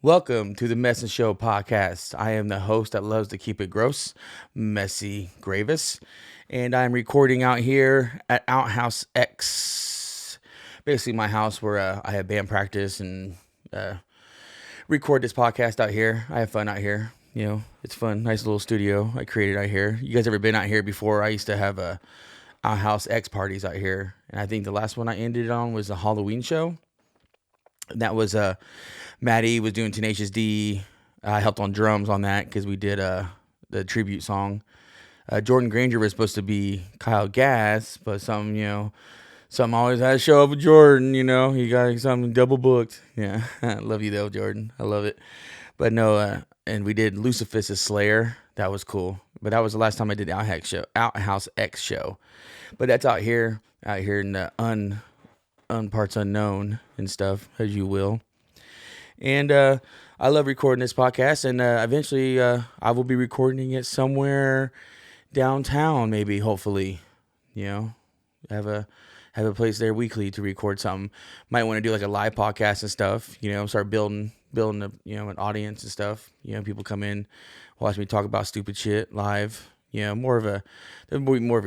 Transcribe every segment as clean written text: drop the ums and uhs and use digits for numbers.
Welcome to the MessInShow podcast. I am the host that loves to keep it gross, Messy Gravis, and I'm recording out here at Outhouse X, basically my house where I have band practice and record this podcast out here. I have fun out here. You know, it's fun. Nice little studio I created out here. You guys ever been out here before? I used to have Outhouse X parties out here, and I think the last one I ended on was a Halloween show. That was Maddie was doing Tenacious D. I helped on drums on that because we did the tribute song. Jordan Granger was supposed to be Kyle Gass, but some always had to show up with Jordan. He got something double booked. Yeah, I love you though, Jordan. I love it. But no, and we did Lucifer's Slayer. That was cool. But that was the last time I did the Outhouse X show. But that's out here in the parts unknown and stuff, as you will. And I love recording this podcast, and eventually I will be recording it somewhere downtown, maybe, hopefully. Have a place there weekly to record something. Might want to do like a live podcast and stuff. Start building a, an audience and stuff. People come in, watch me talk about stupid shit live. More of a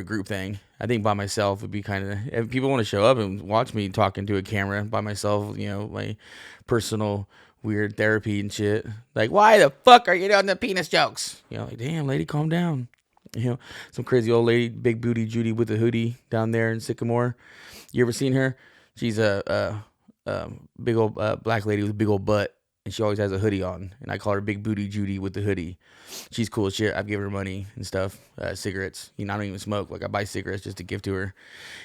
group thing. I think by myself would be kind of, if people want to show up and watch me talking to a camera by myself, my personal weird therapy and shit. Like, why the fuck are you doing the penis jokes? Like, damn, lady, calm down. Some crazy old lady, big booty Judy with a hoodie down there in Sycamore. You ever seen her? She's a big old black lady with a big old butt. And she always has a hoodie on, and I call her Big Booty Judy with the hoodie. She's cool as shit. I've given her money and stuff, cigarettes. I don't even smoke. Like, I buy cigarettes just to give to her.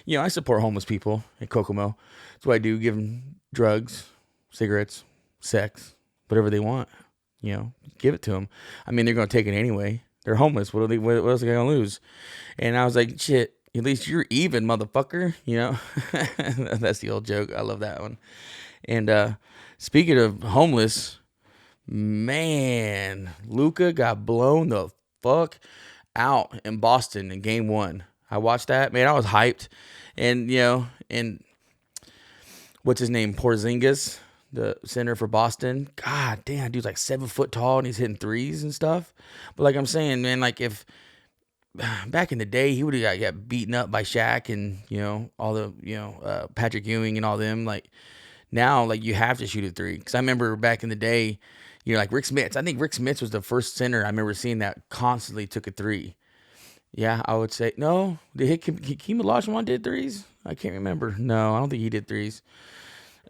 I support homeless people in Kokomo. That's what I do. Give them drugs, cigarettes, sex, whatever they want. Give it to them. I mean, they're gonna take it anyway. They're homeless. What else are they gonna lose? And I was like, shit. At least you're even, motherfucker. That's the old joke. I love that one. And speaking of homeless, man, Luka got blown the fuck out in Boston in game 1. I watched that. Man, I was hyped. And, and what's his name? Porzingis, the center for Boston. God damn, dude's like 7 foot tall and he's hitting threes and stuff. But like I'm saying, man, like if back in the day, he would have got beaten up by Shaq and, all the, Patrick Ewing and all them. Like, now, like, you have to shoot a three. Because I remember back in the day, like Rick Smits. I think Rick Smits was the first center I remember seeing that constantly took a three. Yeah, I would say. No, did Hakeem Olajuwon did threes? I can't remember. No, I don't think he did threes.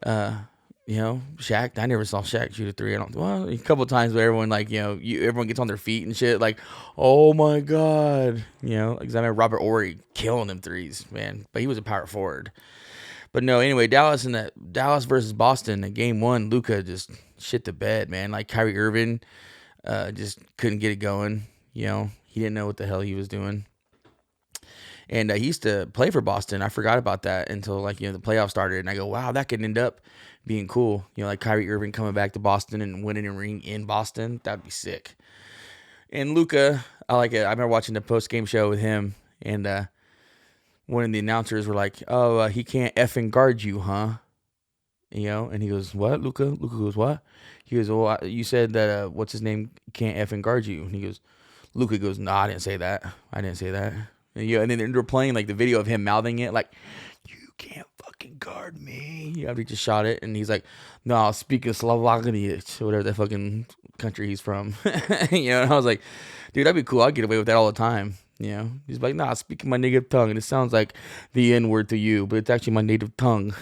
Shaq. I never saw Shaq shoot a three. Well, a couple of times where everyone everyone gets on their feet and shit. Like, oh my god, because I remember Robert Horry killing them threes, man. But he was a power forward. But no, anyway, Dallas versus Boston in game 1, Luka just shit the bed, man. Like Kyrie Irving, just couldn't get it going. He didn't know what the hell he was doing. And he used to play for Boston. I forgot about that until the playoffs started. And I go, wow, that could end up being cool. Like Kyrie Irving coming back to Boston and winning a ring in Boston. That'd be sick. And Luka, I like it. I remember watching the post-game show with him. And one of the announcers were like, oh, he can't effing guard you, huh? And he goes, what, Luka? Luka goes, what? He goes, well, you said that, what's his name, can't effing guard you. And he goes, Luka goes, no, I didn't say that. And then they're playing, like, the video of him mouthing it, like, you can't fucking guard me. After he just shot it. And he's like, no, I'll speak of Slovakia, whatever that fucking country he's from. And I was like, dude, that'd be cool. I'd get away with that all the time. He's like, nah, speaking my native tongue, and it sounds like the N-word to you, but it's actually my native tongue.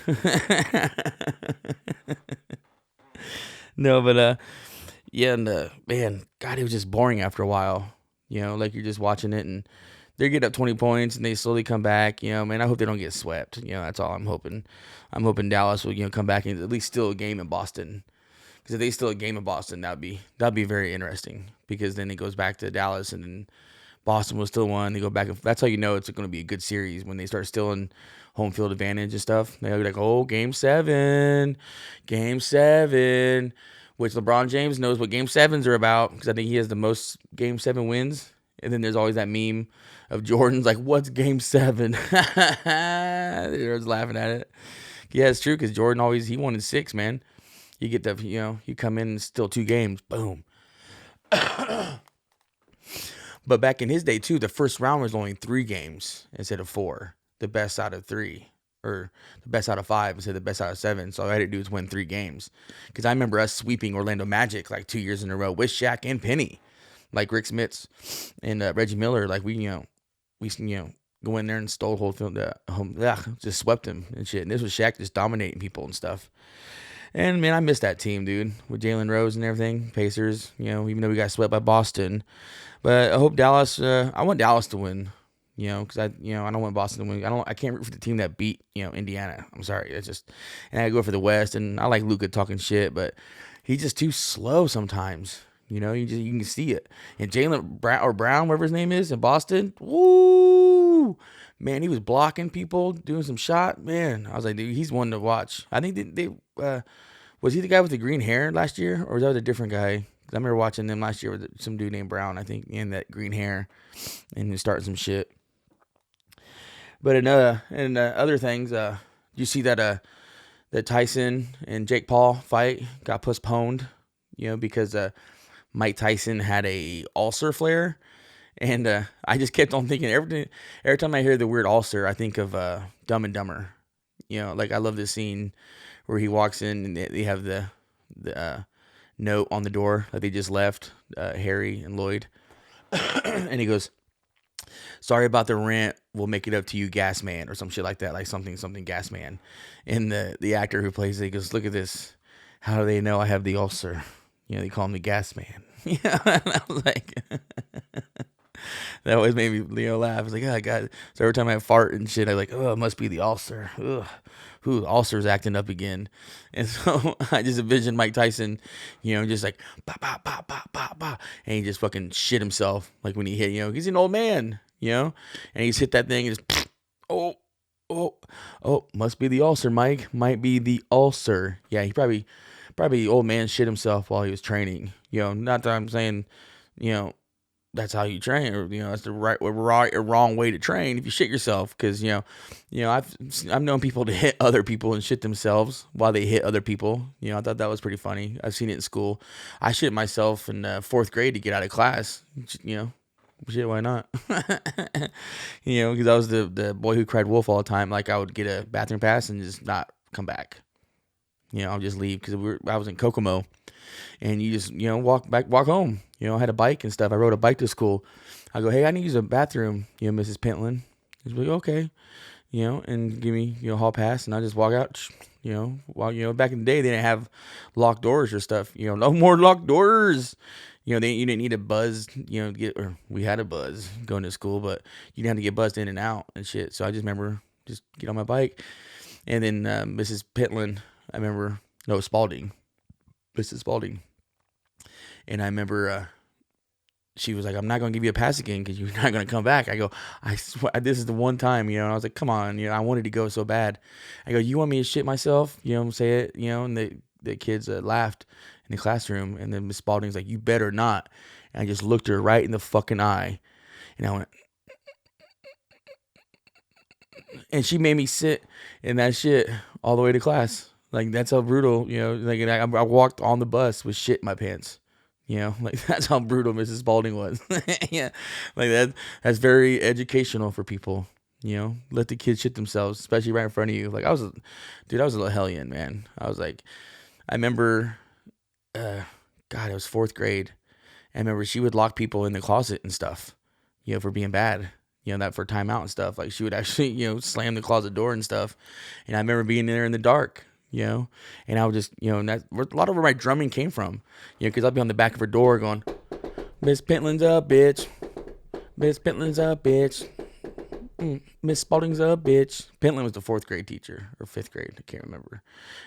No, but yeah, and man, God, it was just boring after a while. Like you're just watching it, and they get up 20 points, and they slowly come back. Man, I hope they don't get swept. That's all I'm hoping. I'm hoping Dallas will come back and at least steal a game in Boston. Because if they steal a game in Boston, that'd be very interesting. Because then it goes back to Dallas, and then Boston will still win. They go back. That's how you know it's going to be a good series when they start stealing home field advantage and stuff. They'll be like, oh, game 7. Which LeBron James knows what game 7s are about because I think he has the most game 7 wins. And then there's always that meme of Jordan's like, what's game 7? Everyone's laughing at it. Yeah, it's true because Jordan he wanted 6, man. You get the, you come in and still 2 games, boom. But back in his day too, the first round was only 3 games instead of 4. The best out of 3, or the best out of 5 instead of the best out of 7. So all I had to do was win 3 games. Because I remember us sweeping Orlando Magic like 2 years in a row with Shaq and Penny, like Rick Smits and Reggie Miller. Like we go in there and stole the whole field, just swept him and shit. And this was Shaq just dominating people and stuff. And man, I miss that team, dude, with Jalen Rose and everything. Pacers, even though we got swept by Boston. But I hope Dallas. I want Dallas to win, because I don't want Boston to win. I can't root for the team that beat, Indiana. I'm sorry. It's just, and I go for the West. And I like Luka talking shit, but he's just too slow sometimes. You can see it. And Jalen Brown, whatever his name is, in Boston, woo, man, he was blocking people, doing some shot. Man, I was like, dude, he's one to watch. I think they was he the guy with the green hair last year, or was that a different guy? I remember watching them last year with some dude named Brown, I think, and that green hair, and he starting some shit. But in other things, you see that the Tyson and Jake Paul fight got postponed, because Mike Tyson had a ulcer flare, and I just kept on thinking every time I hear the word ulcer, I think of Dumb and Dumber. Like I love this scene where he walks in and they have the note on the door that they just left, Harry and Lloyd, and he goes, "Sorry about the rent. We'll make it up to you, Gas Man," or some shit like that, like something Gas Man. And the actor who plays it, he goes, "Look at this. How do they know I have the ulcer?" They call him the Gas Man. And I was like, that always made me laugh. I was like, oh God. So every time I fart and shit, I was like, oh, it must be the ulcer. Ugh. Ooh, the ulcer's acting up again. And so I just envisioned Mike Tyson, just like bah, bah, bah, bah, bah, bah, and he just fucking shit himself, like when he hit, he's an old man, and he's hit that thing and just oh, must be the ulcer, Mike. Might be the ulcer. Yeah, he probably old man shit himself while he was training. Not that I'm saying, that's how you train, or that's the right or wrong way to train if you shit yourself, because I've known people to hit other people and shit themselves while they hit other people. I thought that was pretty funny. I've seen it in school. I shit myself in 4th grade to get out of class. Shit, why not? Because I was the boy who cried wolf all the time. Like I would get a bathroom pass and just not come back. I'll just leave because I was in Kokomo, and you just walk home. I had a bike and stuff. I rode a bike to school. I go, hey, I need to use a bathroom, Mrs. Pentland. She's like, okay, and give me hall pass, and I just walk out. Back in the day they didn't have locked doors or stuff. No more locked doors. You didn't need a buzz. We had a buzz going to school, but you didn't have to get buzzed in and out and shit. So I just remember just get on my bike, and then Mrs. Pentland. I remember, no, Spalding, Mrs. Spalding. And I remember she was like, I'm not going to give you a pass again because you're not going to come back. I go, I swear, this is the one time, and I was like, come on, I wanted to go so bad. I go, you want me to shit myself? Say it, and the kids laughed in the classroom. And then Miss Spalding's like, you better not. And I just looked her right in the fucking eye. And I went, and she made me sit in that shit all the way to class. Like, that's how brutal, like, I walked on the bus with shit in my pants, like, that's how brutal Mrs. Spalding was. Yeah. Like that's very educational for people, let the kids shit themselves, especially right in front of you. Like I was a little hellion, man. I was like, I remember, God, it was 4th grade. I remember she would lock people in the closet and stuff, for being bad. That for timeout and stuff. Like she would actually, slam the closet door and stuff. And I remember being there in the dark, and I would just, and that's a lot of where my drumming came from, because I'd be on the back of her door going, Miss Pentland's up, bitch. Miss Pentland's up, bitch. Miss Spalding's up, bitch. Pentland was the 4th grade teacher, or 5th grade. I can't remember.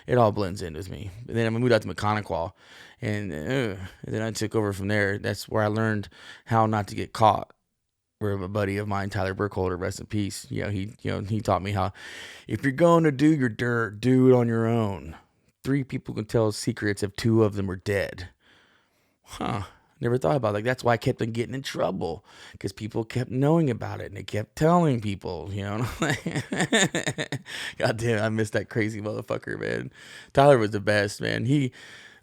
It all blends in with me. And then I moved out to Mechanical, and then I took over from there. That's where I learned how not to get caught. Where a buddy of mine, Tyler Burkholder, rest in peace. He taught me how, if you're going to do your dirt, do it on your own. 3 people can tell secrets if 2 of them are dead. Huh. Never thought about it. Like, that's why I kept on getting in trouble, because people kept knowing about it and they kept telling people, you know. God damn, I miss that crazy motherfucker, man. Tyler was the best, man.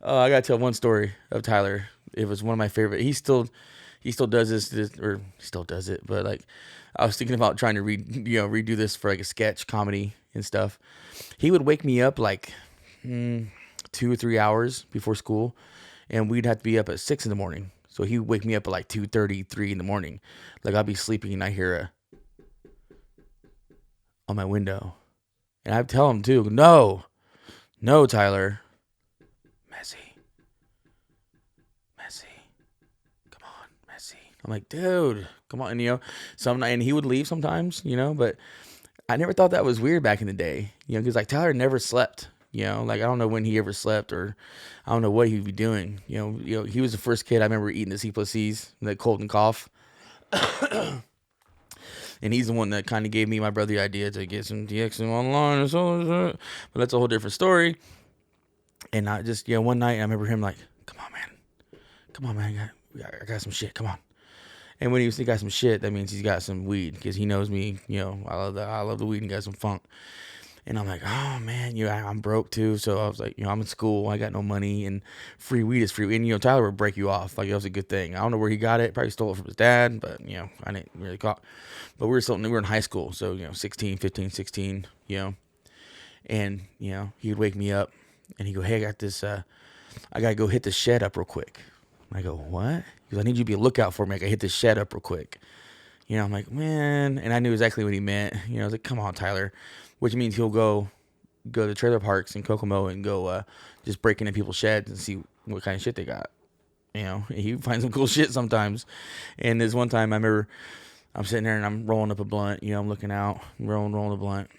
I gotta tell one story of Tyler. It was one of my favorite. He still does this, or still does it, but like, I was thinking about trying to redo this for like a sketch comedy and stuff. He would wake me up like 2 or 3 hours before school, and we'd have to be up at 6 in the morning. So he would wake me up at like 2:30, 3 in the morning. Like, I'd be sleeping and I hear on my window. And I'd tell him too, no, Tyler. Messi, come on, Messi. I'm like, dude, come on. And, and he would leave sometimes, but I never thought that was weird back in the day, because like Tyler never slept. Like, I don't know when he ever slept, or I don't know what he'd be doing. He was the first kid I remember eating the C+Cs, the cold and cough. And he's the one that kind of gave me my brother the idea to get some DX online or so. But that's a whole different story. And I just, one night I remember him like, come on, man, I got some shit, come on. And when he got some shit, that means he's got some weed, because he knows me, I love the weed and got some funk. And I'm like, oh man, I'm broke too. So I was like, I'm in school, I got no money, and free weed is free. And Tyler would break you off. Like, it was a good thing. I don't know where he got it. Probably stole it from his dad, but I didn't really caught. But we were in high school, so 16, 15, 16, and he would wake me up, and he'd go, hey, I got this. I gotta go hit the shed up real quick. I go, what? He goes, I need you to be a lookout for me. I gotta hit the shed up real quick. I'm like, man, and I knew exactly what he meant. I was like, come on, Tyler. Which means he'll go to trailer parks in Kokomo and go just break into people's sheds and see what kind of shit they got. He finds some cool shit sometimes. And this one time I remember I'm sitting there and I'm rolling up a blunt. I'm looking out, rolling a blunt.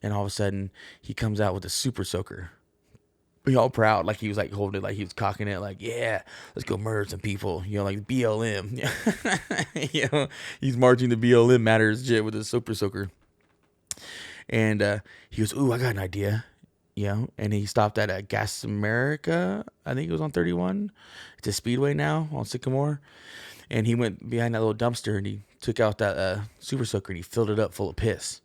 And all of a sudden he comes out with a super soaker. Be all proud, like he was like holding it, like he was cocking it, like, yeah, let's go murder some people, like BLM. He's marching the BLM matters shit with a super soaker. And he goes, ooh, I got an idea, and he stopped at Gas America. I think it was on 31. It's a Speedway now on Sycamore. And he went behind that little dumpster and he took out that super soaker and he filled it up full of piss,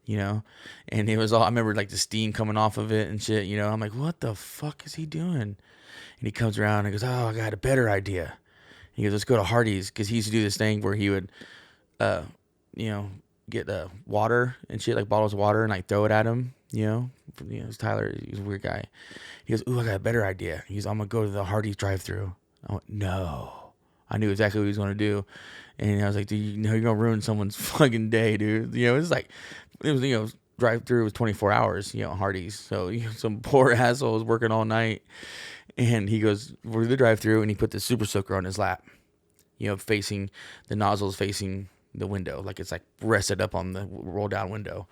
and it was all, I remember like the steam coming off of it and shit, I'm like, what the fuck is he doing? And he comes around and goes, oh, I got a better idea. He goes, let's go to Hardee's, because he used to do this thing where he would, get water and shit, like bottles of water, and like throw it at him, Tyler, he's a weird guy. He goes, ooh, I got a better idea. He goes, I'm gonna go to the Hardee's drive-thru. I went, no. I knew exactly what he was gonna do. And I was like, dude, you're gonna ruin someone's fucking day, dude. It was drive-thru was 24 hours, Hardee's. So some poor asshole was working all night, and he goes, we're the drive-thru, and he put the super soaker on his lap, facing the nozzles, facing the window, like it's like rested up on the roll down window,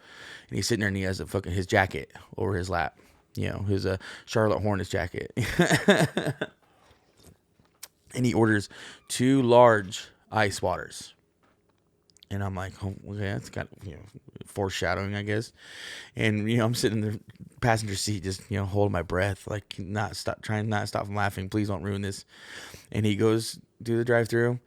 and he's sitting there and he has his jacket over his lap, his Charlotte Hornets jacket. And he orders 2 large ice waters, and I'm like, oh, okay, that's got foreshadowing, I guess. And I'm sitting in the passenger seat, just holding my breath, like trying not to stop from laughing. Please don't ruin this. And he goes to the drive-thru,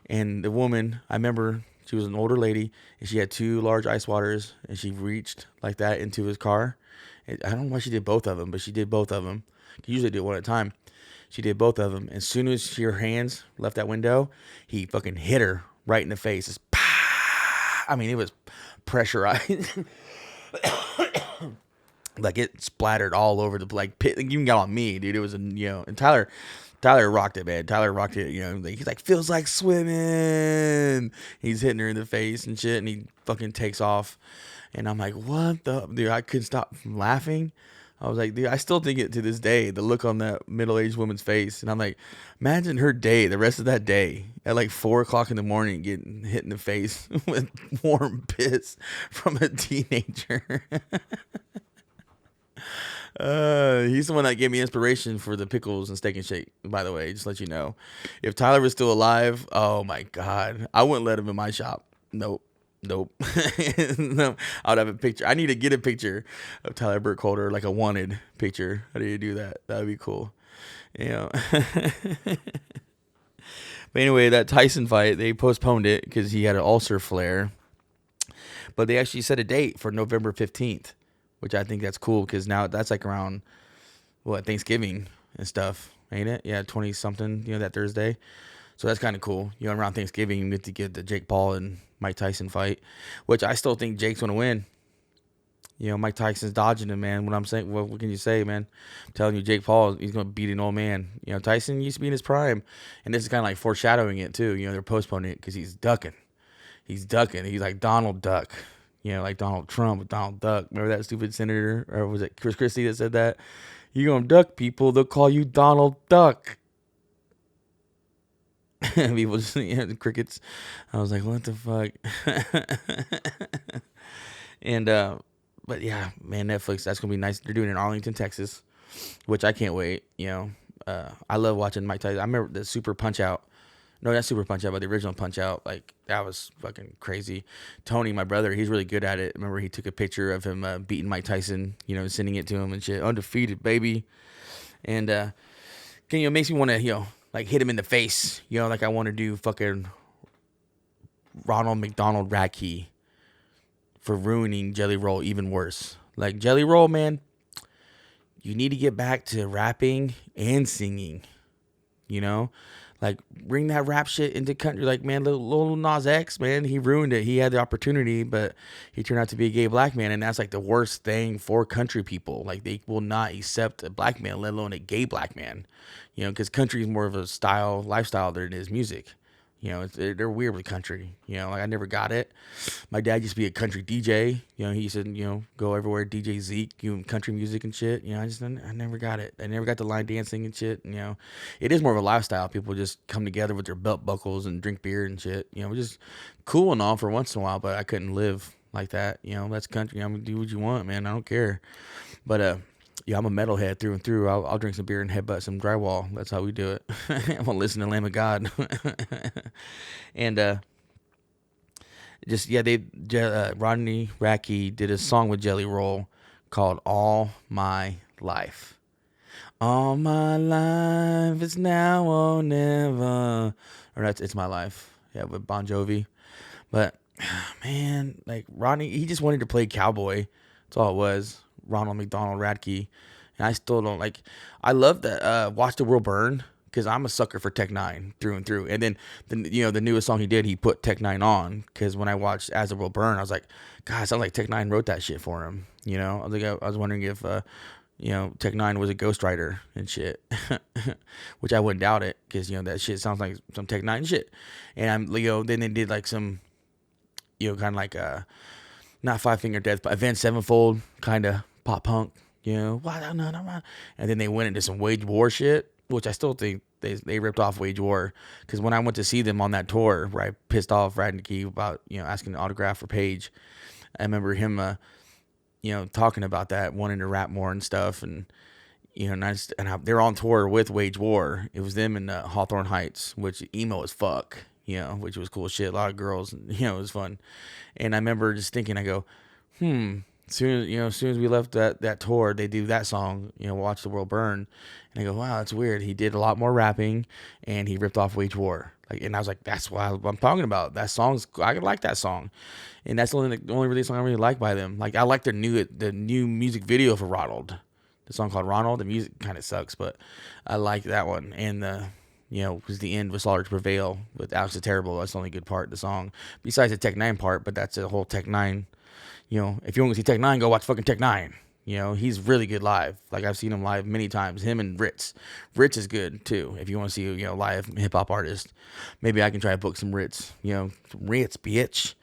and the woman, I remember, she was an older lady, and she had 2 large ice waters, and she reached like that into his car. And I don't know why she did both of them, but she did both of them. She usually do one at a time. She did both of them. As soon as her hands left that window, he fucking hit her right in the face. Just, I mean, it was pressurized. Like, it splattered all over the, like, pit. Like, even got on me, dude. It was, and Tyler rocked it, man. Tyler rocked it, he's like, feels like swimming. He's hitting her in the face and shit, and he fucking takes off. And I'm like, what the, dude, I couldn't stop from laughing. I was like, dude, I still think it to this day, the look on that middle-aged woman's face. And I'm like, imagine her day, the rest of that day, at like 4 o'clock in the morning, getting hit in the face with warm piss from a teenager. He's the one that gave me inspiration for the pickles and steak and shake, by the way, just to let you know. If Tyler was still alive, oh my God, I wouldn't let him in my shop. Nope. No, I would have a picture. I need to get a picture of Tyler Burkholder, like a wanted picture. I need to do that. That would be cool. But anyway, that Tyson fight, they postponed it because he had an ulcer flare. But they actually set a date for November 15th, which I think that's cool because now that's like around, what, Thanksgiving and stuff, ain't it? Yeah, 20 something, that Thursday. So that's kind of cool. Around Thanksgiving, you get to get the Jake Paul and Mike Tyson fight, which I still think Jake's going to win. Mike Tyson's dodging him, man. What I'm saying, what can you say, man? I'm telling you, Jake Paul, he's going to beat an old man. Tyson used to be in his prime, and this is kind of like foreshadowing it, too. They're postponing it because he's ducking. He's ducking. He's like Donald Duck, like Donald Trump with Donald Duck. Remember that stupid senator, or was it Chris Christie that said that? You're going to duck people, they'll call you Donald Duck. People just, the crickets. I was like, what the fuck? And, but yeah, man, Netflix, that's going to be nice. They're doing it in Arlington, Texas, which I can't wait. I love watching Mike Tyson. I remember the Super Punch Out. No, not Super Punch Out, but the original Punch Out. Like, that was fucking crazy. Tony, my brother, he's really good at it. Remember, he took a picture of him beating Mike Tyson, sending it to him and shit. Undefeated, baby. And, it makes me want to, like hit him in the face, like I want to do fucking Ronald McDonald Radke for ruining Jelly Roll even worse. Like Jelly Roll, man, you need to get back to rapping and singing, like bring that rap shit into country. Like, man, Lil Nas X, man, he ruined it. He had the opportunity, but he turned out to be a gay black man, and that's like the worst thing for country people. Like, they will not accept a black man, let alone a gay black man, because country is more of a lifestyle than it is music. They're weird with country. Like I never got it. My dad used to be a country DJ. He said, go everywhere, DJ Zeke, country music and shit. I never got it. I never got the line dancing and shit. It is more of a lifestyle. People just come together with their belt buckles and drink beer and shit. Just cool and all for once in a while, but I couldn't live like that. That's country. I'm gonna do what you want, man. I don't care. But yeah, I'm a metalhead through and through. I'll drink some beer and headbutt some drywall. That's how we do it. I'm gonna listen to Lamb of God. And Rodney Radke did a song with Jelly Roll called "All My Life." All my life is now or never, or it's my life. Yeah, with Bon Jovi. But man, like Rodney, he just wanted to play cowboy. That's all it was. Ronald McDonald Radke. And I still don't like. I love that. Watch the World Burn, because I'm a sucker for Tech Nine through and through. And then the newest song he did, he put Tech Nine on, because when I watched As the World Burn, I was like, God, it sounds like Tech Nine wrote that shit for him. I was wondering if Tech Nine was a ghostwriter and shit, which I wouldn't doubt it, because that shit sounds like some Tech Nine shit. And then they did like some kind of like not Five Finger Death, but Avenged Sevenfold kind of pop punk. And then they went into some Wage War shit, which I still think they ripped off Wage War, because when I went to see them on that tour, where I pissed off Radke about asking an autograph for Paige, I remember him talking about that, wanting to rap more and stuff, and they're on tour with Wage War. It was them in Hawthorne Heights, which emo as fuck, which was cool shit. A lot of girls, it was fun. And I remember just thinking, I go, as soon as we left that tour, they do that song, Watch the World Burn. And I go, wow, that's weird. He did a lot more rapping, and he ripped off Wage War. And I was like, that's what I'm talking about. That song's, I like that song. And that's the only really song I really like by them. Like, I like the new music video for Ronald. The song called Ronald. The music kind of sucks, but I like that one. And because the end was Solid to Prevail with Alex the Terrible. That's the only good part of the song, besides the Tech Nine part. But that's a whole Tech Nine. If you want to see Tech Nine, go watch fucking Tech Nine. He's really good live. Like, I've seen him live many times. Him and Ritz. Ritz is good too. If you want to see, live hip hop artist, maybe I can try to book some Ritz. Some Ritz, bitch.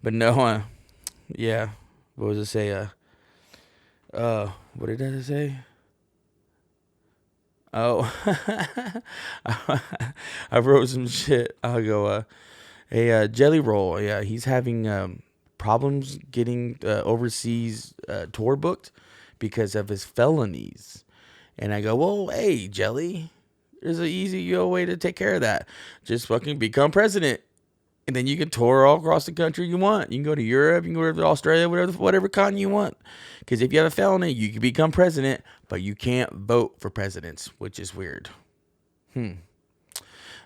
But no, yeah. What was it say? What did I say? Oh, I wrote some shit. I'll go, Jelly Roll. Yeah, he's having problems getting overseas tour booked because of his felonies. And I go, well, hey, Jelly, there's an easy way to take care of that. Just fucking become president. And then you can tour all across the country you want. You can go to Europe, you can go to Australia, whatever continent you want. Because if you have a felony, you can become president, but you can't vote for presidents, which is weird.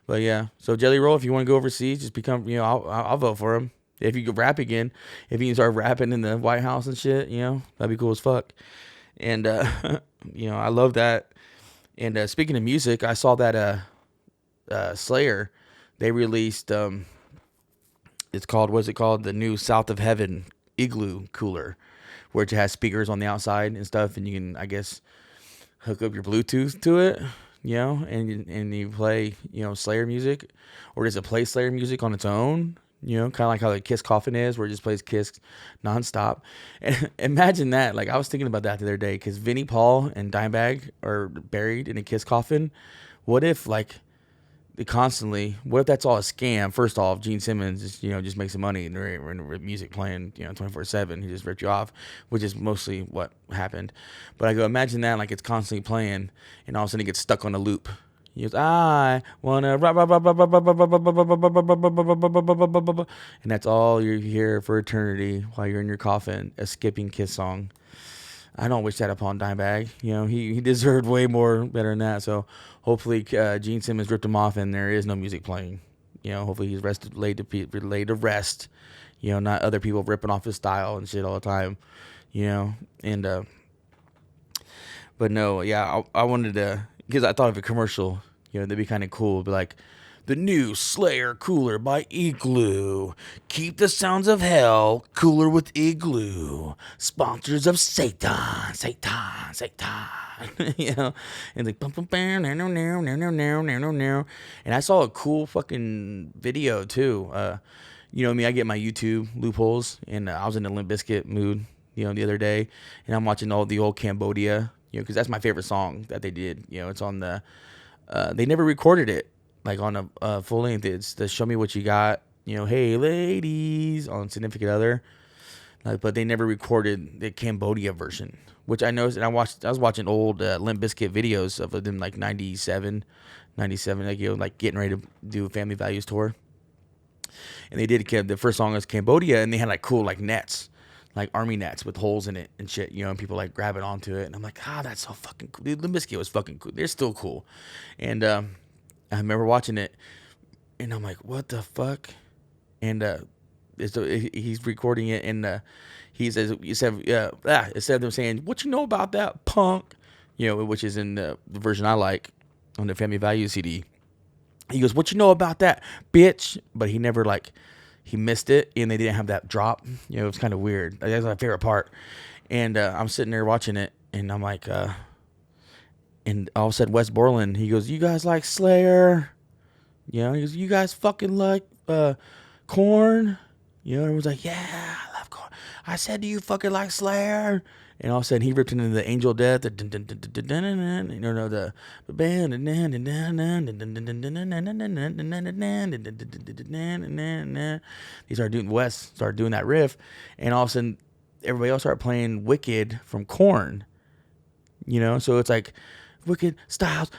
But yeah, so Jelly Roll, if you want to go overseas, just become, I'll vote for him. If you could rap again, if you can start rapping in the White House and shit, that'd be cool as fuck. And I love that. And speaking of music, I saw that Slayer, they released it's called, what's it called? The new South of Heaven Igloo cooler, where it has speakers on the outside and stuff, and you can, I guess, hook up your Bluetooth to it, and you play, Slayer music, or does it play Slayer music on its own? Kind of like how the Kiss Coffin is, where it just plays Kiss nonstop. And imagine that. Like, I was thinking about that the other day, because Vinnie Paul and Dimebag are buried in a Kiss coffin. What if, like, what if that's all a scam? First off, Gene Simmons just makes some money and music playing 24/7. He just ripped you off, which is mostly what happened. But I go, imagine that, like, it's constantly playing, and all of a sudden it gets stuck on a loop. He goes, I wanna, and that's all you hear for eternity while you're in your coffin, a skipping Kiss song. I don't wish that upon Dimebag. He deserved way more better than that. So hopefully Gene Simmons ripped him off and there is no music playing. Hopefully he's laid to rest. Not other people ripping off his style and shit all the time. And but no, yeah, I wanted to, because I thought of a commercial. That'd be kind of cool. It'd be like, the new Slayer cooler by Igloo. Keep the sounds of hell cooler with Igloo. Sponsors of Satan, Satan, Satan. And like, and I saw a cool fucking video too. Me, I get my YouTube loopholes, and I was in a Limp Bizkit mood, the other day, and I'm watching all the old Cambodia, because that's my favorite song that they did. It's on the, they never recorded it like on a full length. It's the Show Me What You Got, Hey Ladies on Significant Other. But they never recorded the Cambodia version, which I noticed. And I was watching old Limp Bizkit videos of them, like 97, like getting ready to do a Family Values tour. And they did, the first song was Cambodia, and they had like cool like nets, like army nets with holes in it and shit, and people like grabbing onto it. And I'm like, that's so fucking cool. Dude, Limp Bizkit was fucking cool. They're still cool. And I remember watching it, and I'm like, what the fuck? And he's recording it, and he says, instead of them saying, what you know about that punk, which is in the version I like on the Family Values CD. He goes, what you know about that, bitch? But he never, like, he missed it, and they didn't have that drop. It was kind of weird. That's my favorite part. And I'm sitting there watching it, and I'm like, and all of a sudden, Wes Borland, he goes, you guys like Slayer? He goes, you guys fucking like Korn? Everyone's like, yeah, I love Korn. I said, do you fucking like Slayer? And all of a sudden, he ripped into the Angel of Death, the band, he started doing, Wes started doing that riff, and all of a sudden, everybody else started playing Wicked from Korn. So it's like, Wicked Styles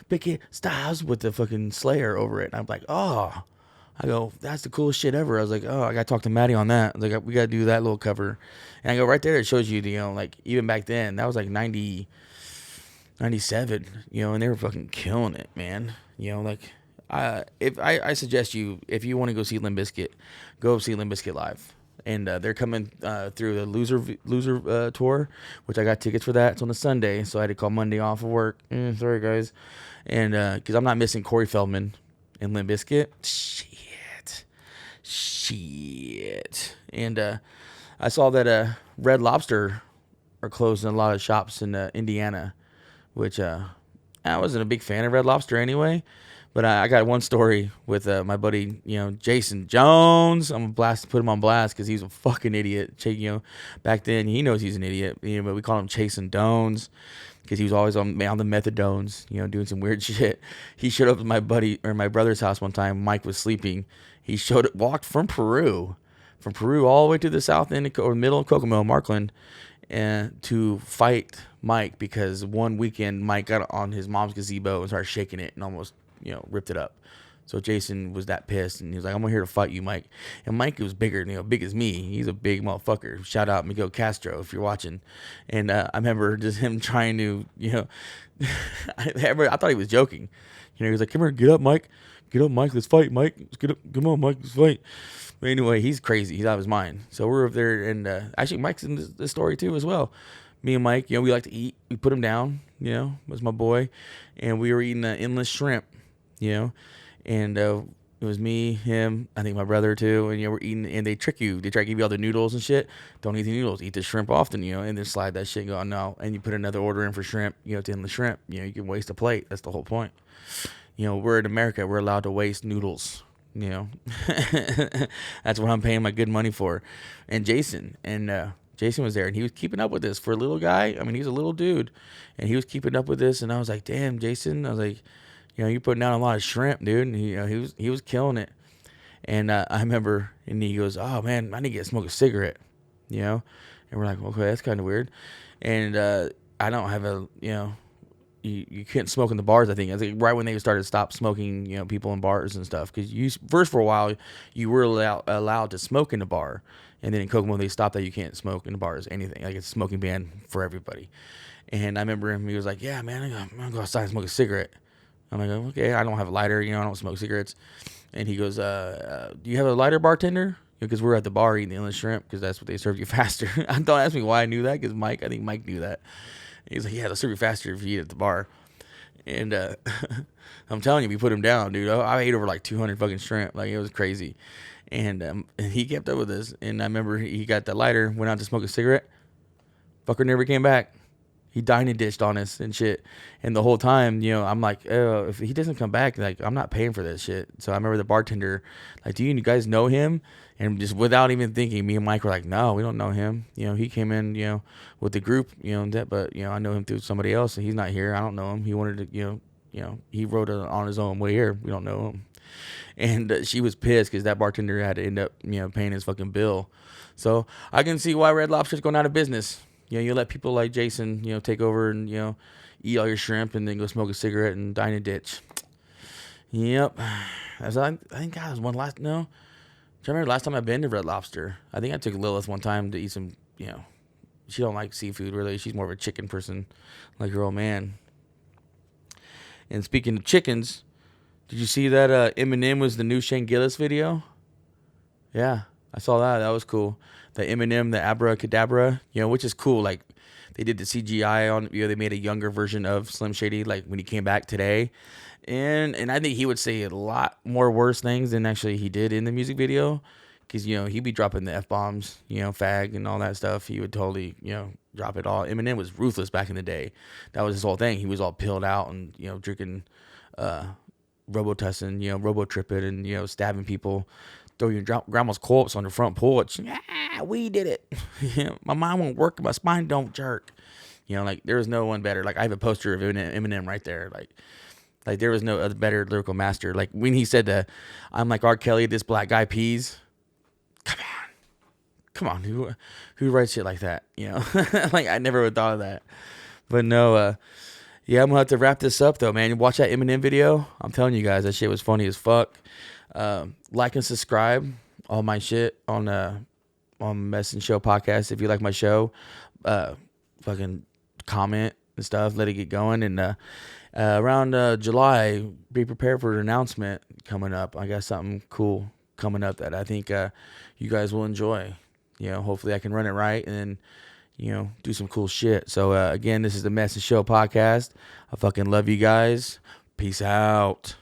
with the fucking Slayer over it. And I'm like, oh. I go, that's the coolest shit ever. I was like, oh, I got to talk to Maddie on that. I was like, we got to do that little cover. And I go, right there, it shows you, like, even back then, that was like 97, and they were fucking killing it, man. If I suggest you, if you want to go see Limp Bizkit, go see Limp Bizkit live. And they're coming through the loser tour, which I got tickets for that. It's on a Sunday, so I had to call Monday off of work. Sorry, guys. And because I'm not missing Corey Feldman and Limp Bizkit. Shit. And I saw that Red Lobster are closing a lot of shops in Indiana, which I wasn't a big fan of Red Lobster anyway. But I got one story with my buddy, Jason Jones. I'm gonna put him on blast because he's a fucking idiot. Back then he knows he's an idiot. But we call him Chasing Dones because he was always on the methadones, doing some weird shit. He showed up at my brother's house one time. Mike was sleeping. He walked from Peru all the way to the south end or middle of Kokomo, Markland, and to fight Mike because one weekend Mike got on his mom's gazebo and started shaking it and almost ripped it up. So Jason was that pissed, and he was like, I'm here to fight you, Mike. And Mike was bigger, big as me. He's a big motherfucker. Shout out Miguel Castro if you're watching. And I remember just him trying to, I thought he was joking. He was like, come here, get up, Mike. Get up, Mike. Let's fight, Mike. Let's get up. Come on, Mike. Let's fight. But anyway, he's crazy. He's out of his mind. So we're over there, and actually, Mike's in this story too as well. Me and Mike, we like to eat. We put him down, was my boy, and we were eating endless shrimp, and it was me, him, I think my brother too, and we're eating, and they trick you. They try to give you all the noodles and shit. Don't eat the noodles. Eat the shrimp often, and then slide that shit and go, no. And you put another order in for shrimp, to endless shrimp. You can waste a plate. That's the whole point. We're in America. We're allowed to waste noodles. That's what I'm paying my good money for. And Jason was there, and he was keeping up with this for a little guy. I mean, he's a little dude, and he was keeping up with this. And I was like, damn, Jason. I was like, you're putting down a lot of shrimp, dude. And he was killing it. And I remember, and he goes, oh man, I need to smoke a cigarette, And we're like, okay, that's kind of weird. And I don't have a, you couldn't smoke in the bars. I think right when they started to stop smoking, people in bars and stuff. Because first for a while you were allowed to smoke in the bar, and then in Kokomo they stopped that you can't smoke in the bars, anything. Like it's a smoking ban for everybody. And I remember him. He was like, "Yeah, man, I'm gonna go outside and smoke a cigarette." I'm like, "Okay, I don't have a lighter. I don't smoke cigarettes." And he goes, "Do you have a lighter, bartender?" Because we're at the bar eating the endless shrimp because that's what they serve you faster. Don't ask me why I knew that, because I think Mike knew that. He's like, yeah, they'll serve you faster if you eat at the bar. And I'm telling you, we put him down, dude. I ate over like 200 fucking shrimp. Like, it was crazy. And he kept up with us. And I remember he got the lighter, went out to smoke a cigarette. Fucker never came back. He dined and dished on us and shit. And the whole time, I'm like, oh, if he doesn't come back, like, I'm not paying for this shit. So I remember the bartender, like, do you guys know him? And just without even thinking, me and Mike were like, no, we don't know him. He came in, with the group, but, I know him through somebody else, and he's not here. I don't know him. He wanted to, he wrote it on his own way here. We don't know him. And she was pissed because that bartender had to end up, paying his fucking bill. So I can see why Red Lobster's going out of business. You let people like Jason, take over and, eat all your shrimp and then go smoke a cigarette and dine a ditch. Yep. I think that was one last, no. I remember last time I've been to Red Lobster. I think I took Lilith one time to eat some, she don't like seafood really. She's more of a chicken person, like her old man. And speaking of chickens, did you see that Eminem was the new Shane Gillis video? Yeah, I saw that. That was cool. The Eminem, the Abracadabra, which is cool. Like, they did the CGI on, they made a younger version of Slim Shady, like when he came back today. And I think he would say a lot more worse things than actually he did in the music video. Because, he'd be dropping the F-bombs, fag and all that stuff. He would totally, drop it all. Eminem was ruthless back in the day. That was his whole thing. He was all pilled out and, drinking Robitussin, Robo-tripping and, stabbing people. Throw your grandma's corpse on the front porch. Yeah, we did it. My mind won't work. My spine don't jerk. Like, there was no one better. Like, I have a poster of Eminem right there. Like there was no other better lyrical master. Like when he said that, I'm like R. Kelly, this black guy pees. Come on, who writes shit like that? Like I never would have thought of that. But no, yeah, I'm gonna have to wrap this up though, man. Watch that Eminem video. I'm telling you guys, that shit was funny as fuck. Like and subscribe all my shit on MessInShow podcast. If you like my show, fucking comment and stuff. Let it get going. And around July, be prepared for an announcement coming up. I got something cool coming up that I think you guys will enjoy. Hopefully I can run it right and do some cool shit. So again, this is the MessInShow podcast. I fucking love you guys. Peace out.